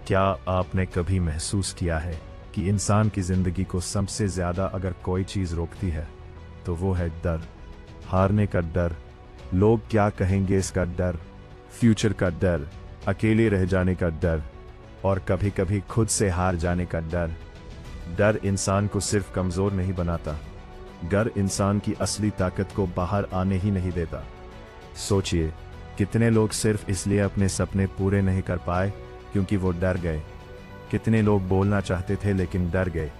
क्या आपने कभी महसूस किया है कि इंसान की जिंदगी को सबसे ज्यादा अगर कोई चीज रोकती है तो वो है डर। हारने का डर, लोग क्या कहेंगे इसका डर, फ्यूचर का डर, अकेले रह जाने का डर और कभी कभी खुद से हार जाने का डर। डर इंसान को सिर्फ कमजोर नहीं बनाता, डर इंसान की असली ताकत को बाहर आने ही नहीं देता। सोचिए, कितने लोग सिर्फ इसलिए अपने सपने पूरे नहीं कर पाए क्योंकि वो डर गए। कितने लोग बोलना चाहते थे लेकिन डर गए।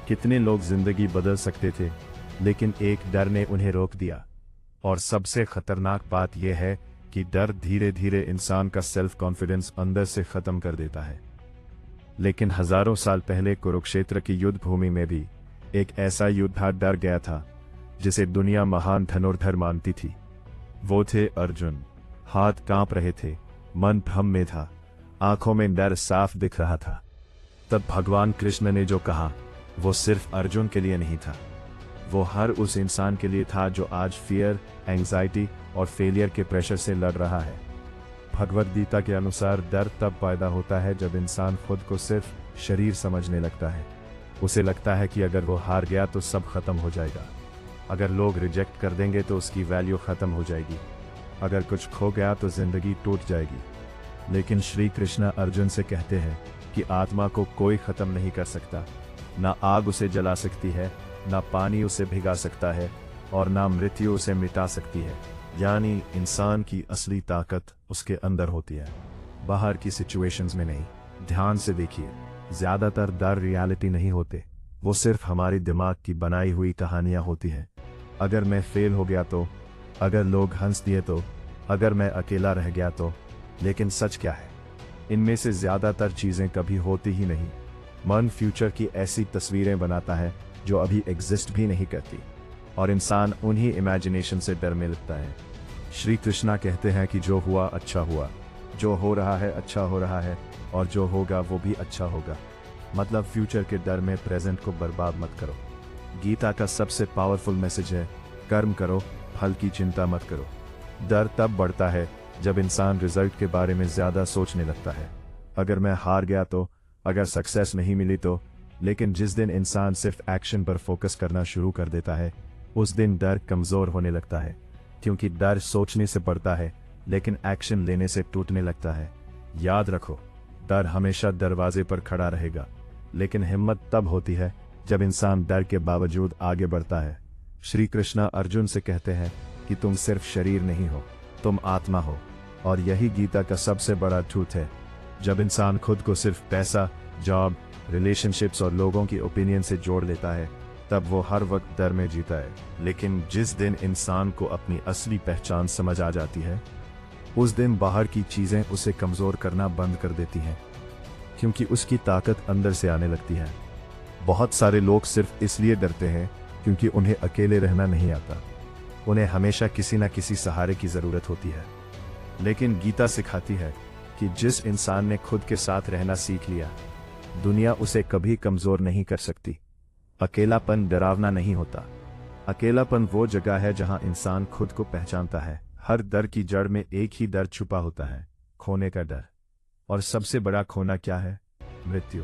कितने लोग जिंदगी बदल सकते थे लेकिन एक डर ने उन्हें रोक दिया। और सबसे खतरनाक बात यह है कि डर धीरे धीरे इंसान का सेल्फ कॉन्फिडेंस अंदर से खत्म कर देता है। लेकिन हजारों साल पहले कुरुक्षेत्र की युद्ध भूमि में भी एक ऐसा योद्धा डर गया था जिसे दुनिया महान धनुर्धर मानती थी। वो थे अर्जुन। हाथ कांप रहे थे, मन भ्रम में था, आंखों में डर साफ दिख रहा था। तब भगवान कृष्ण ने जो कहा वो सिर्फ अर्जुन के लिए नहीं था, वो हर उस इंसान के लिए था जो आज फियर, एंजाइटी और फेलियर के प्रेशर से लड़ रहा है। भगवद गीता के अनुसार डर तब पैदा होता है जब इंसान खुद को सिर्फ शरीर समझने लगता है। उसे लगता है कि अगर वो हार गया तो सब खत्म हो जाएगा, अगर लोग रिजेक्ट कर देंगे तो उसकी वैल्यू खत्म हो जाएगी, अगर कुछ खो गया तो जिंदगी टूट जाएगी। लेकिन श्री कृष्ण अर्जुन से कहते हैं कि आत्मा को कोई खत्म नहीं कर सकता। ना आग उसे जला सकती है, ना पानी उसे भिगा सकता है और ना मृत्यु उसे मिटा सकती है। यानी इंसान की असली ताकत उसके अंदर होती है, बाहर की सिचुएशंस में नहीं। ध्यान से देखिए, ज्यादातर डर रियलिटी नहीं होते, वो सिर्फ हमारी दिमाग की बनाई हुई कहानियां होती हैं। अगर मैं फेल हो गया तो, अगर लोग हंस दिए तो, अगर मैं अकेला रह गया तो। लेकिन सच क्या है? इनमें से ज्यादातर चीजें कभी होती ही नहीं। मन फ्यूचर की ऐसी तस्वीरें बनाता है जो अभी एग्जिस्ट भी नहीं करती, और इंसान उन्हीं इमेजिनेशन से डरने लगता है। श्री कृष्णा कहते हैं कि जो हुआ अच्छा हुआ, जो हो रहा है अच्छा हो रहा है, और जो होगा वो भी अच्छा होगा। मतलब फ्यूचर के डर में प्रेजेंट को बर्बाद मत करो। गीता का सबसे पावरफुल मैसेज है, कर्म करो, फल की चिंता मत करो। डर तब बढ़ता है जब इंसान रिजल्ट के बारे में ज्यादा सोचने लगता है। अगर मैं हार गया तो, अगर सक्सेस नहीं मिली तो। लेकिन जिस दिन इंसान सिर्फ एक्शन पर फोकस करना शुरू कर देता है, उस दिन डर कमजोर होने लगता है। क्योंकि डर सोचने से बढ़ता है लेकिन एक्शन लेने से टूटने लगता है। याद रखो, डर हमेशा दरवाजे पर खड़ा रहेगा, लेकिन हिम्मत तब होती है जब इंसान डर के बावजूद आगे बढ़ता है। श्री कृष्णा अर्जुन से कहते हैं कि तुम सिर्फ शरीर नहीं हो, तुम आत्मा हो। और यही गीता का सबसे बड़ा ट्रूथ है। जब इंसान खुद को सिर्फ पैसा, जॉब, रिलेशनशिप्स और लोगों की ओपिनियन से जोड़ लेता है, तब वो हर वक्त डर में जीता है। लेकिन जिस दिन इंसान को अपनी असली पहचान समझ आ जाती है, उस दिन बाहर की चीजें उसे कमजोर करना बंद कर देती हैं, क्योंकि उसकी ताकत अंदर से आने लगती है। बहुत सारे लोग सिर्फ इसलिए डरते हैं क्योंकि उन्हें अकेले रहना नहीं आता। उन्हें हमेशा किसी न किसी सहारे की जरूरत होती है। लेकिन गीता सिखाती है कि जिस इंसान ने खुद के साथ रहना सीख लिया, दुनिया उसे कभी कमजोर नहीं कर सकती। अकेलापन डरावना नहीं होता। अकेलापन वो जगह है जहां इंसान खुद को पहचानता है। हर डर की जड़ में एक ही डर छुपा होता है, खोने का डर। और सबसे बड़ा खोना क्या है? मृत्यु।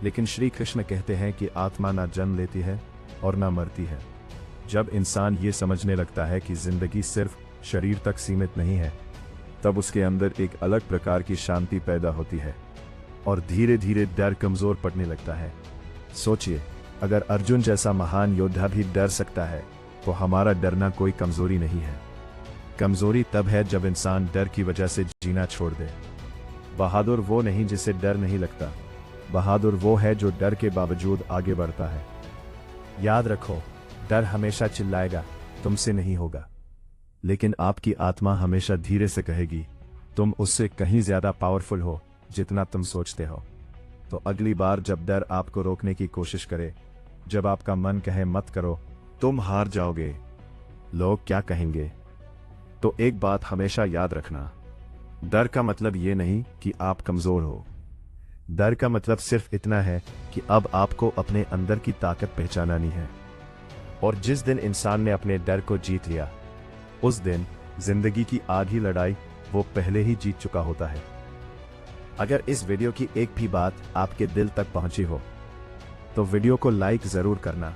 लेकिन श्री कृष्ण कहते हैं कि आत्मा ना जन्म लेती है और ना मरती है। जब इंसान ये समझने लगता है कि जिंदगी सिर्फ शरीर तक सीमित नहीं है, तब उसके अंदर एक अलग प्रकार की शांति पैदा होती है और धीरे धीरे डर कमजोर पड़ने लगता है। सोचिए, अगर अर्जुन जैसा महान योद्धा भी डर सकता है, तो हमारा डरना कोई कमजोरी नहीं है। कमजोरी तब है जब इंसान डर की वजह से जीना छोड़ दे। बहादुर वो नहीं जिसे डर नहीं लगता, बहादुर वो है जो डर के बावजूद आगे बढ़ता है। याद रखो, डर हमेशा चिल्लाएगा, तुमसे नहीं होगा। लेकिन आपकी आत्मा हमेशा धीरे से कहेगी, तुम उससे कहीं ज्यादा पावरफुल हो जितना तुम सोचते हो। तो अगली बार जब डर आपको रोकने की कोशिश करे, जब आपका मन कहे मत करो, तुम हार जाओगे, लोग क्या कहेंगे, तो एक बात हमेशा याद रखना, डर का मतलब ये नहीं कि आप कमजोर हो। डर का मतलब सिर्फ इतना है कि अब आपको अपने अंदर की ताकत पहचाननी है। और जिस दिन इंसान ने अपने डर को जीत लिया, उस दिन जिंदगी की आधी लड़ाई वो पहले ही जीत चुका होता है। अगर इस वीडियो की एक भी बात आपके दिल तक पहुंची हो तो वीडियो को लाइक जरूर करना,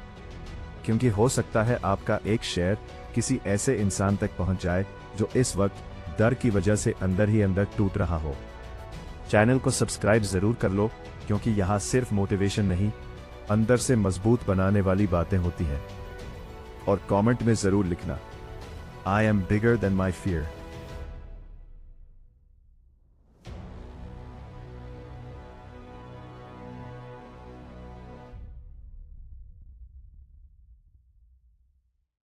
क्योंकि हो सकता है आपका एक शेयर किसी ऐसे इंसान तक पहुंच जाए जो इस वक्त डर की वजह से अंदर ही अंदर टूट रहा हो। चैनल को सब्सक्राइब जरूर कर लो, क्योंकि यहाँ सिर्फ मोटिवेशन नहीं, अंदर से मजबूत बनाने वाली बातें होती हैं। और कमेंट में जरूर लिखना, I am bigger than my fear.